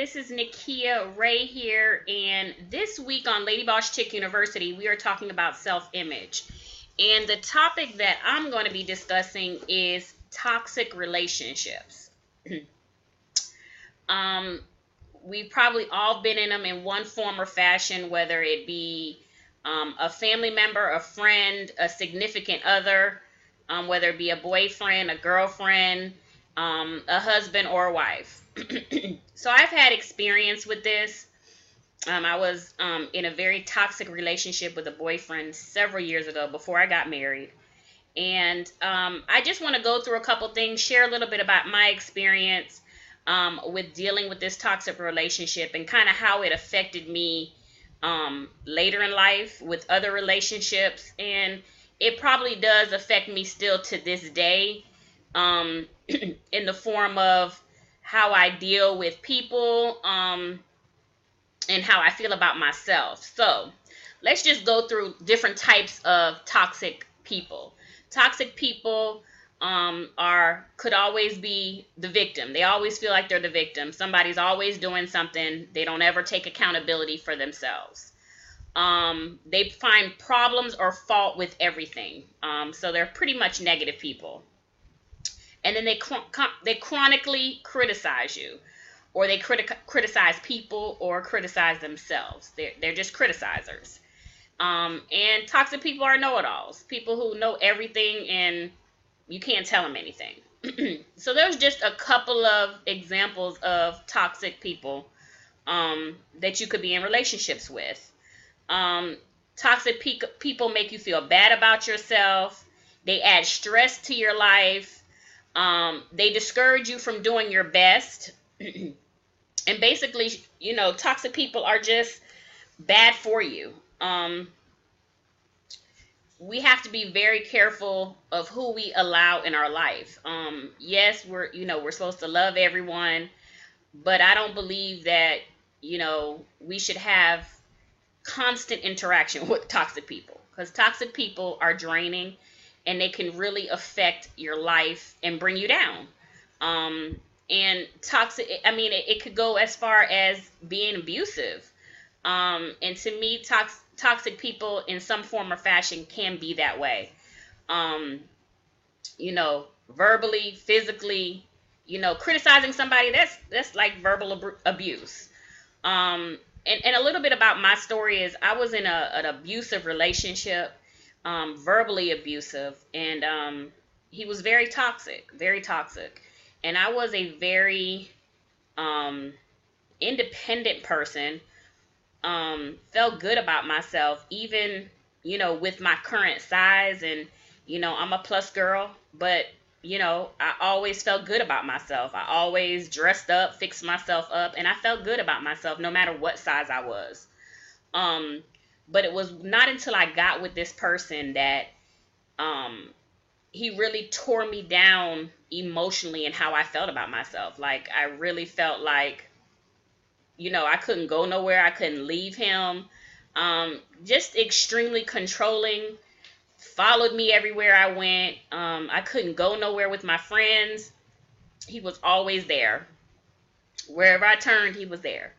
This is Nikia Ray here, and this week on Lady Boss Chick University, we are talking about self-image. And the topic that I'm going to be discussing is toxic relationships. um, we've probably all been in them in one form or fashion, whether it be a family member, a friend, a significant other, whether it be a boyfriend, a girlfriend, a husband, or a wife. So I've had experience with this. I was in a very toxic relationship with a boyfriend several years ago before I got married. And I just want to go through a couple things, share a little bit about my experience with dealing with this toxic relationship and kind of how it affected me later in life with other relationships. And it probably does affect me still to this day in the form of how I deal with people and how I feel about myself. So let's just go through different types of toxic people. Toxic people could always be the victim. They always feel like they're the victim. Somebody's always doing something. They don't ever take accountability for themselves. They find problems or fault with everything. So they're pretty much negative people. And then they chronically criticize you, or they criticize people or criticize themselves. They're just criticizers. And toxic people are know-it-alls, people who know everything and you can't tell them anything. So there's just a couple of examples of toxic people that you could be in relationships with. Toxic people make you feel bad about yourself. They add stress to your life. They discourage you from doing your best. And basically, toxic people are just bad for you. We have to be very careful of who we allow in our life. Yes, we're supposed to love everyone, but I don't believe that, we should have constant interaction with toxic people, because toxic people are draining and they can really affect your life and bring you down. And toxic, it could go as far as being abusive. And to me, toxic people in some form or fashion can be that way. Verbally, physically, criticizing somebody, that's like verbal abuse. And a little bit about my story is I was in an abusive relationship, verbally abusive, and he was very toxic, very toxic. And I was a very independent person, felt good about myself, even, with my current size, and, I'm a plus girl, but, I always felt good about myself. I always dressed up, fixed myself up, and I felt good about myself no matter what size I was. But it was not until I got with this person that he really tore me down emotionally and how I felt about myself. Like, I really felt like, I couldn't go nowhere. I couldn't leave him. Just extremely controlling, followed me everywhere I went. I couldn't go nowhere with my friends. He was always there. Wherever I turned, he was there.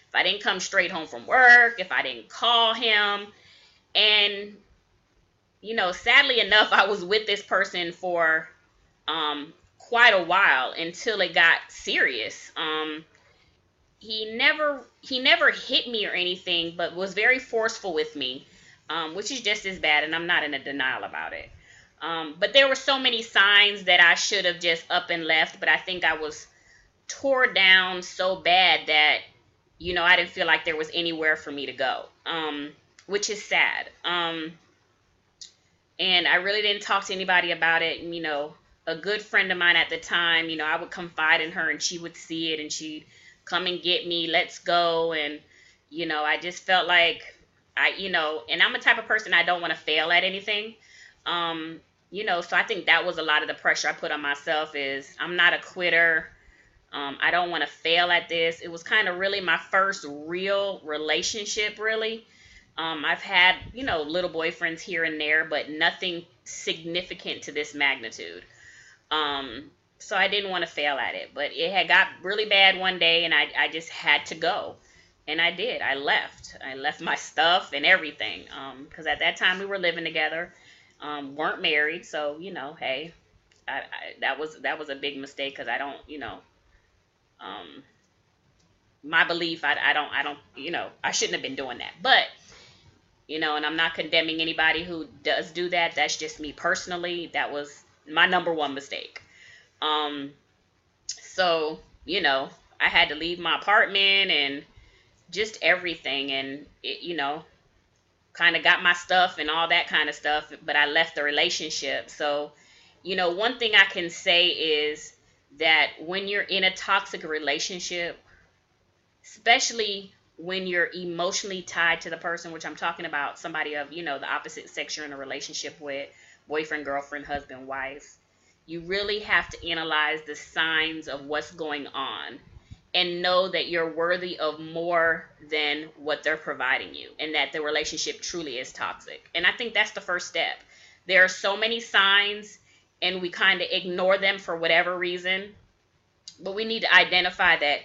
If I didn't come straight home from work, if I didn't call him. And, sadly enough, I was with this person for quite a while until it got serious. He never hit me or anything, but was very forceful with me, which is just as bad, and I'm not in a denial about it. But there were so many signs that I should have just up and left, but I think I was tore down so bad that, I didn't feel like there was anywhere for me to go, which is sad. And I really didn't talk to anybody about it. And, a good friend of mine at the time, I would confide in her and she would see it and she'd come and get me, let's go. And, I just felt like and I'm the type of person, I don't want to fail at anything. So I think that was a lot of the pressure I put on myself is I'm not a quitter. I don't want to fail at this. It was kind of really my first real relationship, really. I've had, little boyfriends here and there, but nothing significant to this magnitude. So I didn't want to fail at it, but it had got really bad one day, and I just had to go, and I did. I left my stuff and everything, because at that time we were living together, weren't married. So hey, that was a big mistake, because I don't, um, my belief, I don't, I shouldn't have been doing that. But and I'm not condemning anybody who does do that. That's just me personally. That was my number one mistake. Um, so I had to leave my apartment and just everything, and kind of got my stuff and all that kind of stuff. But I left the relationship. So one thing I can say is that when you're in a toxic relationship, especially when you're emotionally tied to the person, which I'm talking about somebody of the opposite sex you're in a relationship with, boyfriend, girlfriend, husband, wife, you really have to analyze the signs of what's going on and know that you're worthy of more than what they're providing you, and that the relationship truly is toxic. And I think that's the first step. There are so many signs, and we kind of ignore them for whatever reason, but we need to identify that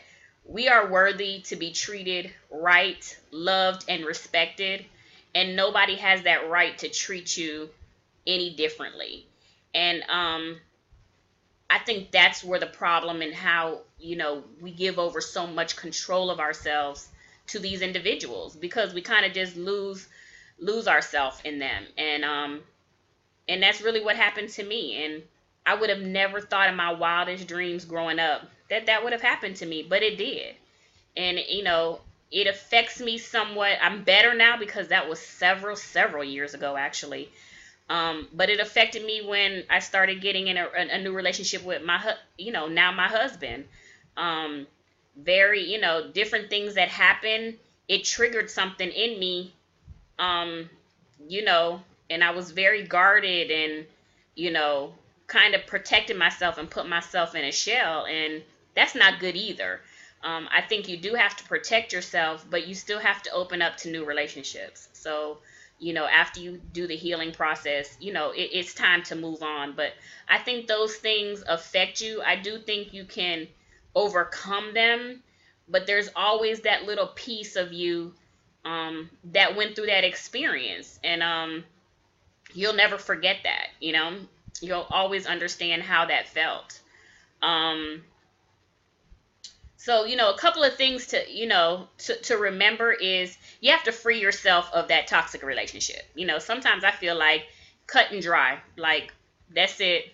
we are worthy to be treated right, loved, and respected, and nobody has that right to treat you any differently. And I think that's where the problem, and how we give over so much control of ourselves to these individuals, because we kind of just lose ourselves in them. And that's really what happened to me. And I would have never thought in my wildest dreams growing up that that would have happened to me, but it did. And it affects me somewhat. I'm better now, because that was several years ago, actually. But it affected me when I started getting in a new relationship with now my husband. Very, different things that happened. It triggered something in me, um, you know, and I was very guarded, and, kind of protected myself and put myself in a shell. And that's not good either. I think you do have to protect yourself, but you still have to open up to new relationships. So, after you do the healing process, it's time to move on. But I think those things affect you. I do think you can overcome them, but there's always that little piece of you that went through that experience. And you'll never forget that. You'll always understand how that felt. Um, so, a couple of things to remember is you have to free yourself of that toxic relationship. Sometimes I feel like cut and dry, like that's it.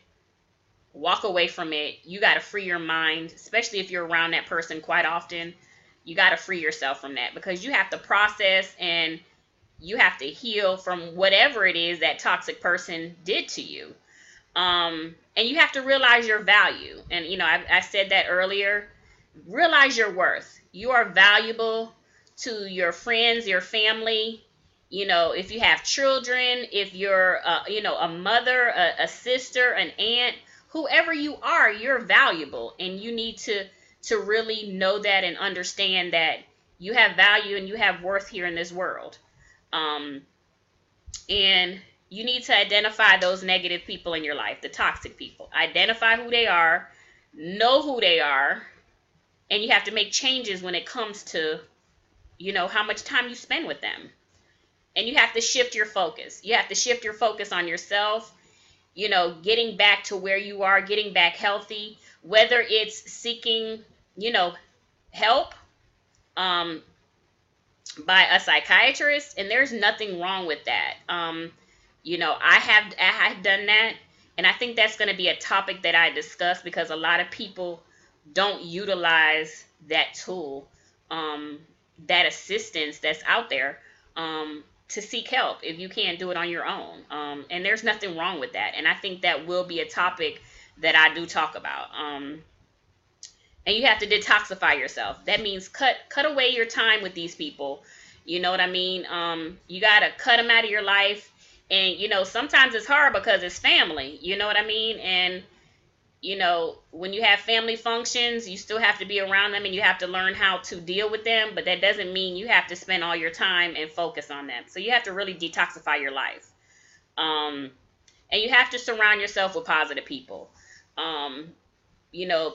Walk away from it. You got to free your mind, especially if you're around that person quite often. You got to free yourself from that, because you have to process, and you have to heal from whatever it is that toxic person did to you. And you have to realize your value. And, I said that earlier. Realize your worth. You are valuable to your friends, your family. If you have children, if you're, a mother, a sister, an aunt, whoever you are, you're valuable. And you need to really know that and understand that you have value and you have worth here in this world. And you need to identify those negative people in your life, the toxic people. Identify who they are, know who they are, and you have to make changes when it comes to, how much time you spend with them. And you have to shift your focus. You have to shift your focus on yourself, getting back to where you are, getting back healthy, whether it's seeking, help um, by a psychiatrist. And there's nothing wrong with that. I have done that. And I think that's going to be a topic that I discuss, because a lot of people don't utilize that tool, that assistance that's out there, to seek help if you can't do it on your own. And there's nothing wrong with that. And I think that will be a topic that I do talk about. And you have to detoxify yourself. That means cut away your time with these people. You know what I mean? You got to cut them out of your life. And, sometimes it's hard because it's family. You know what I mean? And when you have family functions, you still have to be around them, and you have to learn how to deal with them. But that doesn't mean you have to spend all your time and focus on them. So you have to really detoxify your life. And you have to surround yourself with positive people.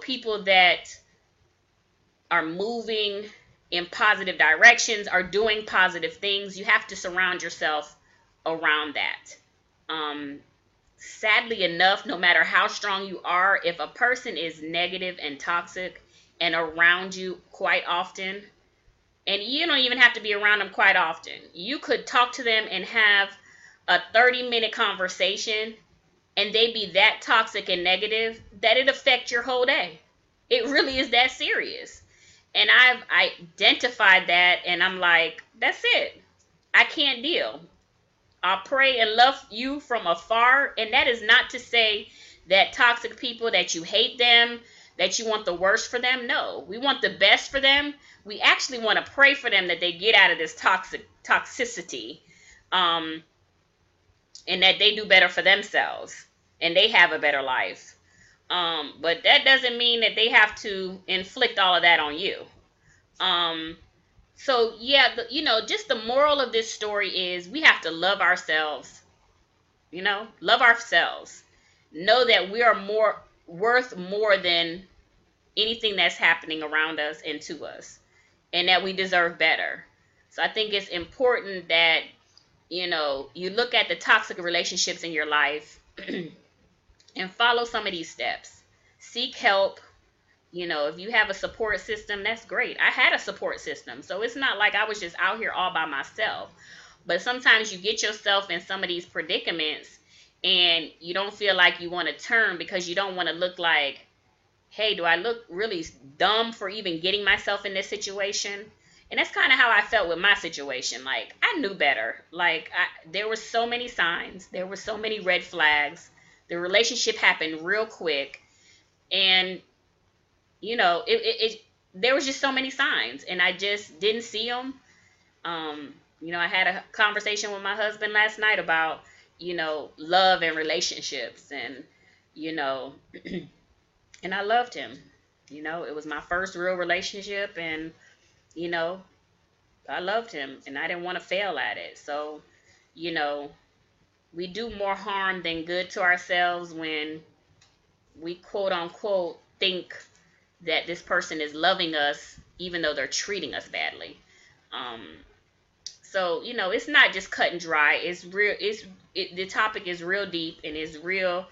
people that are moving in positive directions, are doing positive things. You have to surround yourself around that. Um, Sadly enough, no matter how strong you are, if a person is negative and toxic and around you quite often, and you don't even have to be around them quite often, you could talk to them and have a 30-minute conversation, and they be that toxic and negative that it affect your whole day. It really is that serious. And I've identified that, and I'm like, that's it. I can't deal. I'll pray and love you from afar. And that is not to say that toxic people, that you hate them, that you want the worst for them. No, we want the best for them. We actually want to pray for them that they get out of this toxicity, and that they do better for themselves and they have a better life. But that doesn't mean that they have to inflict all of that on you. So yeah, just the moral of this story is we have to love ourselves. Love ourselves. Know that we are worth more than anything that's happening around us and to us, and that we deserve better. So I think it's important that you look at the toxic relationships in your life and follow some of these steps. Seek help. If you have a support system, that's great. I had a support system, so it's not like I was just out here all by myself. But sometimes you get yourself in some of these predicaments and you don't feel like you want to turn, because you don't want to look like, hey, do I look really dumb for even getting myself in this situation? And that's kind of how I felt with my situation. Like, I knew better. Like, there were so many signs. There were so many red flags. The relationship happened real quick. And, there was just so many signs. And I just didn't see them. I had a conversation with my husband last night about, love and relationships. And, and I loved him. It was my first real relationship. And, I loved him and I didn't want to fail at it. So, we do more harm than good to ourselves when we quote unquote think that this person is loving us even though they're treating us badly. So, it's not just cut and dry. It's real. The topic is real deep and is real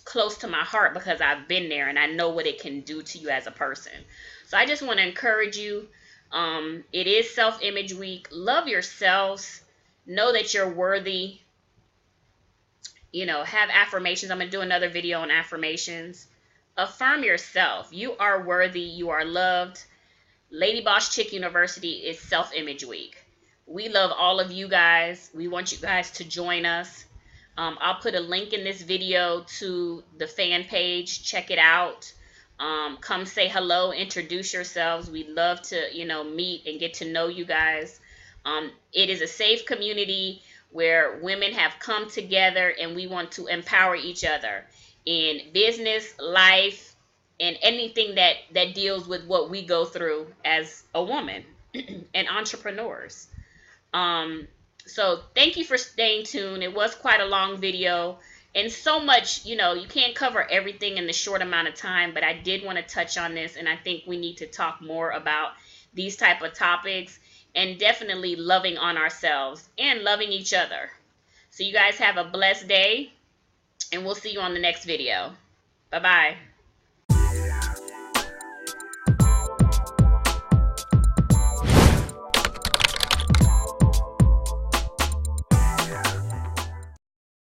close to my heart, because I've been there and I know what it can do to you as a person. So I just want to encourage you. It is self-image week. Love yourselves. Know that you're worthy. Have affirmations. I'm going to do another video on affirmations. Affirm yourself. You are worthy. You are loved. Lady Boss Chick University is self-image week. We love all of you guys. We want you guys to join us. I'll put a link in this video to the fan page. Check it out. Come say hello, introduce yourselves. We'd love to, meet and get to know you guys. It is a safe community where women have come together and we want to empower each other in business, life, and anything that deals with what we go through as a woman and entrepreneurs. So thank you for staying tuned. It was quite a long video and so much, you can't cover everything in the short amount of time, but I did want to touch on this, and I think we need to talk more about these type of topics, and definitely loving on ourselves and loving each other. So you guys have a blessed day, and we'll see you on the next video. Bye-bye.